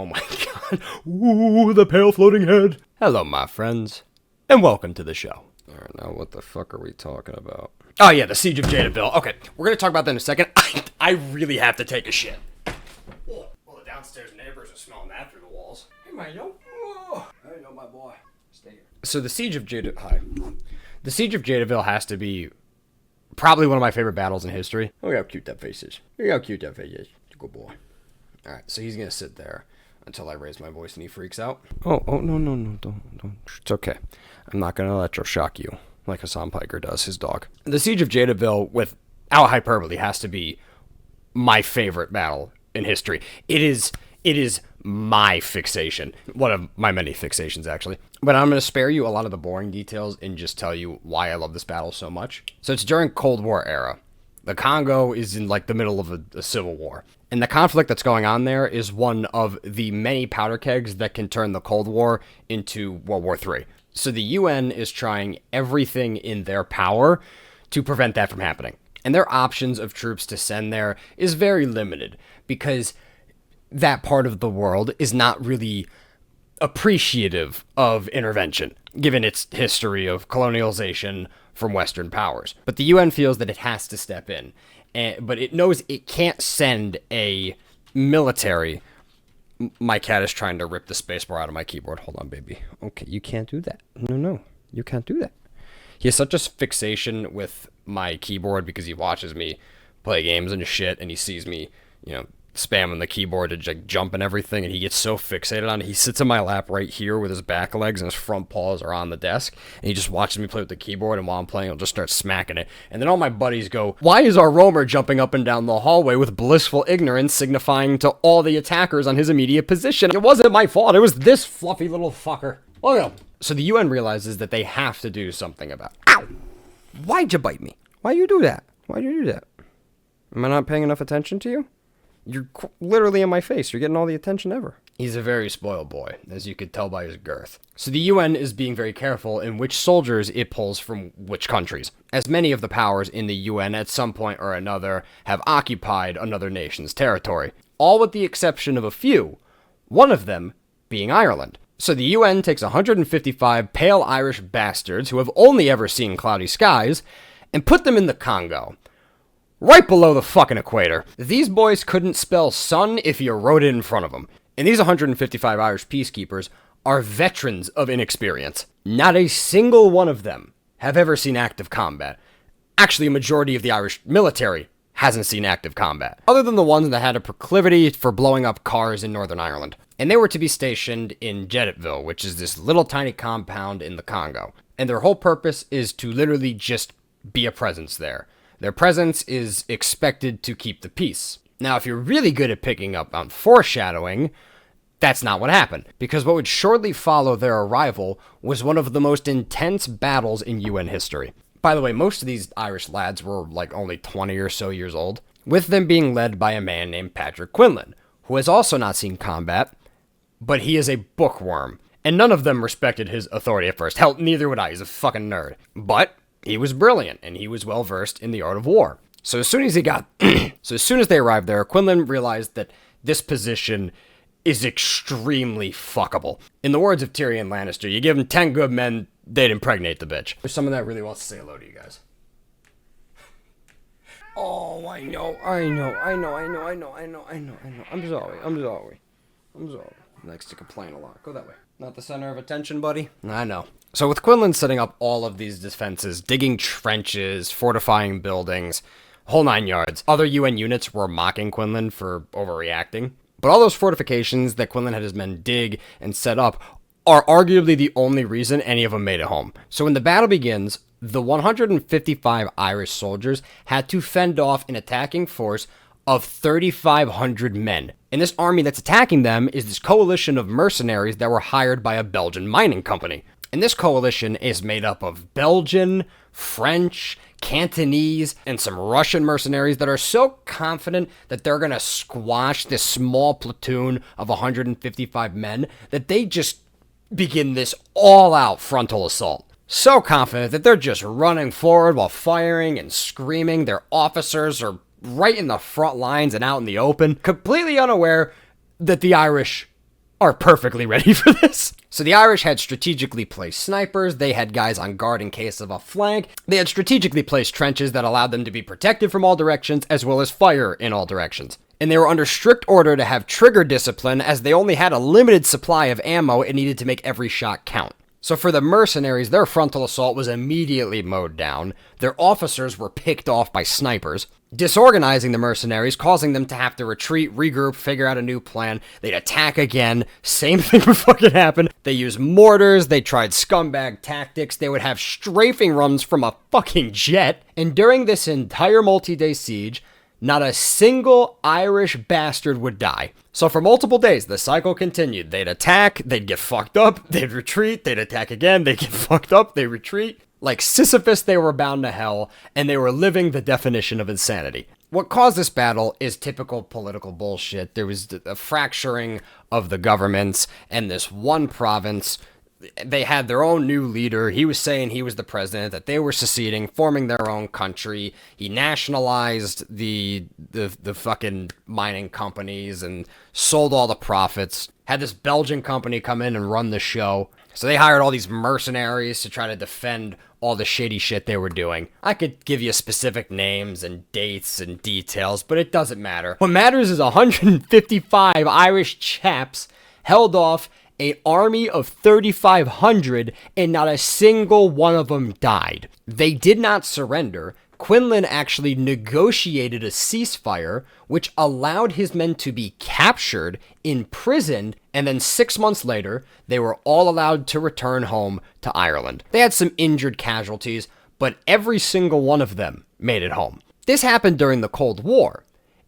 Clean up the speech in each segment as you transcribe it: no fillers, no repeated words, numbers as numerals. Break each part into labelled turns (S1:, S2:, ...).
S1: Oh my god. Ooh, the pale floating head. Hello, my friends, and welcome to the show.
S2: Alright, now what the fuck are we talking about?
S1: Oh yeah, the Siege of Jadotville. Okay, we're gonna talk about that in a second. I really have to take a shit. Well, the downstairs neighbors are smelling that through the walls. Hey, Milo.
S2: Hey, no, my boy. Stay here.
S1: So the Siege of The Siege of Jadotville has to be probably one of my favorite battles in history. Look how cute that face is. Look how cute that face is. Good boy. Alright, so he's gonna sit there until I raise my voice and he freaks out. Oh, no, don't. It's okay. I'm not gonna electroshock you like Hassan Piker does his dog. The Siege of Jadotville, without hyperbole, has to be my favorite battle in history. It is my fixation. One of my many fixations, actually. But I'm going to spare you a lot of the boring details and just tell you why I love this battle so much. So it's during Cold War era. The Congo is in like the middle of a civil war. And the conflict that's going on there is one of the many powder kegs that can turn the Cold War into World War III. So the UN is trying everything in their power to prevent that from happening. And their options of troops to send there is very limited because that part of the world is not really appreciative of intervention, given its history of colonialization from Western powers. But the UN feels that it has to step in, but it knows it can't send a military. My cat is trying to rip the spacebar out of my keyboard. Hold on, baby. Okay, you can't do that. No, you can't do that. He has such a fixation with my keyboard because he watches me play games and shit, and he sees me, spamming the keyboard to jump and everything, and he gets so fixated on it. He sits in my lap right here with his back legs, and his front paws are on the desk, and he just watches me play with the keyboard, and while I'm playing, he'll just start smacking it. And then all my buddies go, "Why is our roamer jumping up and down the hallway with blissful ignorance, signifying to all the attackers on his immediate position? It wasn't my fault, it was this fluffy little fucker." Oh no. So the UN realizes that they have to do something about it. Ow! Why'd you bite me? Why'd you do that? Why'd you do that? Am I not paying enough attention to you? You're literally in my face. You're getting all the attention ever. He's a very spoiled boy, as you could tell by his girth. So the UN is being very careful in which soldiers it pulls from which countries, as many of the powers in the UN at some point or another have occupied another nation's territory, all with the exception of a few, one of them being Ireland. So the UN takes 155 pale Irish bastards who have only ever seen cloudy skies and put them in the Congo, right below the fucking equator. These boys couldn't spell sun if you wrote it in front of them. And these 155 Irish peacekeepers are veterans of inexperience. Not a single one of them have ever seen active combat. Actually, a majority of the Irish military hasn't seen active combat, other than the ones that had a proclivity for blowing up cars in Northern Ireland. And they were to be stationed in Jadotville, which is this little tiny compound in the Congo. And their whole purpose is to literally just be a presence there. Their presence is expected to keep the peace. Now, if you're really good at picking up on foreshadowing, that's not what happened, because what would shortly follow their arrival was one of the most intense battles in UN history. By the way, most of these Irish lads were like only 20 or so years old, with them being led by a man named Patrick Quinlan, who has also not seen combat, but he is a bookworm, and none of them respected his authority at first. Hell, neither would I. He's a fucking nerd. But he was brilliant, and he was well versed in the art of war. So as soon as they arrived there, Quinlan realized that this position is extremely fuckable. In the words of Tyrion Lannister, you give him 10 good men, they'd impregnate the bitch. There's someone that really wants to say hello to you guys. Oh, I know. I'm sorry. He likes to complain a lot. Go that way. Not the center of attention, buddy? I know. So with Quinlan setting up all of these defenses, digging trenches, fortifying buildings, whole 9 yards, other UN units were mocking Quinlan for overreacting. But all those fortifications that Quinlan had his men dig and set up are arguably the only reason any of them made it home. So when the battle begins, the 155 Irish soldiers had to fend off an attacking force of 3,500 men. And this army that's attacking them is this coalition of mercenaries that were hired by a Belgian mining company. And this coalition is made up of Belgian, French, Cantonese, and some Russian mercenaries that are so confident that they're going to squash this small platoon of 155 men that they just begin this all-out frontal assault. So confident that they're just running forward while firing and screaming. Their officers are right in the front lines and out in the open, completely unaware that the Irish are perfectly ready for this. So the Irish had strategically placed snipers, they had guys on guard in case of a flank, they had strategically placed trenches that allowed them to be protected from all directions as well as fire in all directions. And they were under strict order to have trigger discipline as they only had a limited supply of ammo and needed to make every shot count. So for the mercenaries, their frontal assault was immediately mowed down. Their officers were picked off by snipers, disorganizing the mercenaries, causing them to have to retreat, regroup, figure out a new plan. They'd attack again. Same thing would fucking happen. They used mortars. They tried scumbag tactics. They would have strafing runs from a fucking jet. And during this entire multi-day siege, not a single Irish bastard would die. So for multiple days, the cycle continued. They'd attack, they'd get fucked up, they'd retreat, they'd attack again, they'd get fucked up, they'd retreat. Like Sisyphus, they were bound to hell, and they were living the definition of insanity. What caused this battle is typical political bullshit. There was a fracturing of the governments, and this one province, they had their own new leader. He was saying he was the president, that they were seceding, forming their own country. He nationalized the fucking mining companies and sold all the profits. Had this Belgian company come in and run the show. So they hired all these mercenaries to try to defend all the shady shit they were doing. I could give you specific names and dates and details, but it doesn't matter. What matters is 155 Irish chaps held off an army of 3,500, and not a single one of them died. They did not surrender. Quinlan actually negotiated a ceasefire, which allowed his men to be captured, imprisoned, and then 6 months later, they were all allowed to return home to Ireland. They had some injured casualties, but every single one of them made it home. This happened during the Cold War,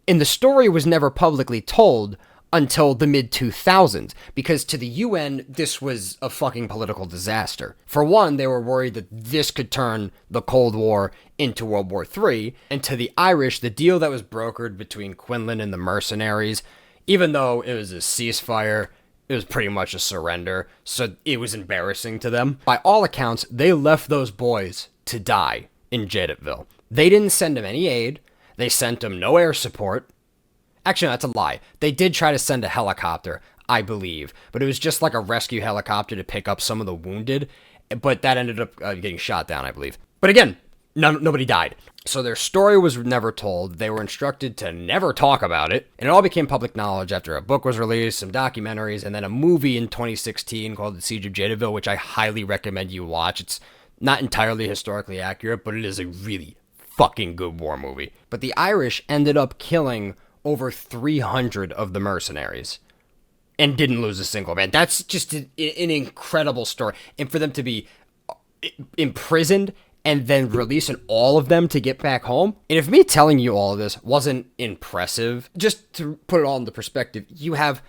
S1: and the story was never publicly told until the mid-2000s, because to the UN, this was a fucking political disaster. For one, they were worried that this could turn the Cold War into World War III, and to the Irish, the deal that was brokered between Quinlan and the mercenaries, even though it was a ceasefire, it was pretty much a surrender, so it was embarrassing to them. By all accounts, they left those boys to die in Jadotville. They didn't send them any aid, they sent them no air support. Actually, no, that's a lie. They did try to send a helicopter, I believe, but it was just like a rescue helicopter to pick up some of the wounded, but that ended up getting shot down, I believe. But again, nobody died. So their story was never told. They were instructed to never talk about it, and it all became public knowledge after a book was released, some documentaries, and then a movie in 2016 called The Siege of Jadotville, which I highly recommend you watch. It's not entirely historically accurate, but it is a really fucking good war movie. But the Irish ended up killing over 300 of the mercenaries and didn't lose a single man. That's just an incredible story. And for them to be imprisoned and then releasing all of them to get back home. And if me telling you all of this wasn't impressive, just to put it all into perspective, you have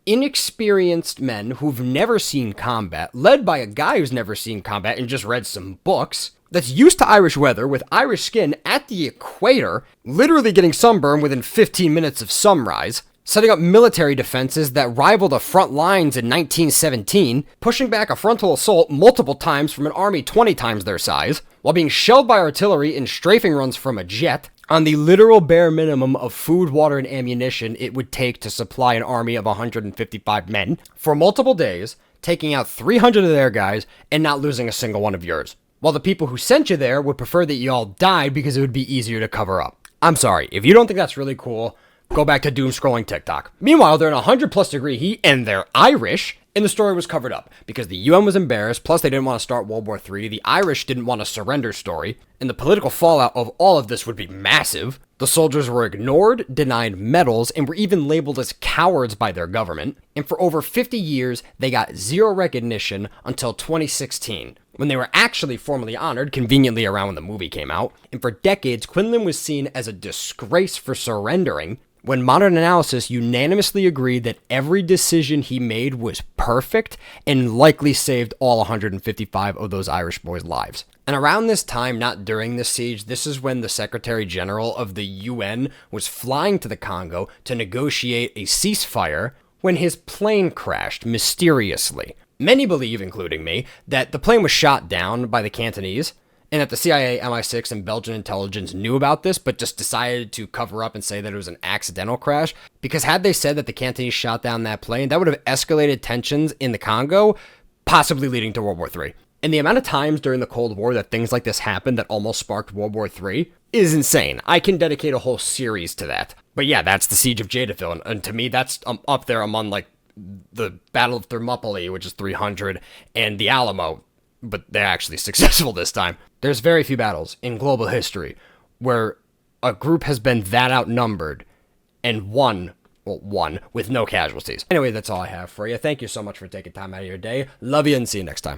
S1: inexperienced men who've never seen combat, led by a guy who's never seen combat and just read some books, that's used to Irish weather, with Irish skin at the equator, literally getting sunburned within 15 minutes of sunrise, setting up military defenses that rival the front lines in 1917, pushing back a frontal assault multiple times from an army 20 times their size, while being shelled by artillery in strafing runs from a jet, on the literal bare minimum of food, water, and ammunition it would take to supply an army of 155 men, for multiple days, taking out 300 of their guys and not losing a single one of yours. While the people who sent you there would prefer that you all died because it would be easier to cover up. I'm sorry, if you don't think that's really cool, go back to doom scrolling TikTok. Meanwhile, they're in 100+ degree heat and they're Irish, and the story was covered up because the UN was embarrassed, plus they didn't want to start World War III, the Irish didn't want a surrender story, and the political fallout of all of this would be massive. The soldiers were ignored, denied medals, and were even labeled as cowards by their government, and for over 50 years, they got zero recognition until 2016, when they were actually formally honored, conveniently around when the movie came out, and for decades, Quinlan was seen as a disgrace for surrendering, when modern analysis unanimously agreed that every decision he made was perfect and likely saved all 155 of those Irish boys' lives. And around this time, not during the siege, this is when the Secretary General of the UN was flying to the Congo to negotiate a ceasefire when his plane crashed mysteriously. Many believe, including me, that the plane was shot down by the Cantonese, and that the CIA, MI6, and Belgian intelligence knew about this, but just decided to cover up and say that it was an accidental crash. Because had they said that the Cantonese shot down that plane, that would have escalated tensions in the Congo, possibly leading to World War III. And the amount of times during the Cold War that things like this happened that almost sparked World War III is insane. I can dedicate a whole series to that. But yeah, that's the Siege of Jadotville, and to me, that's up there among like the Battle of Thermopylae, which is 300, and the Alamo, but they're actually successful this time. There's very few battles in global history where a group has been that outnumbered and won with no casualties. Anyway, that's all I have for you. Thank you so much for taking time out of your day. Love you and see you next time.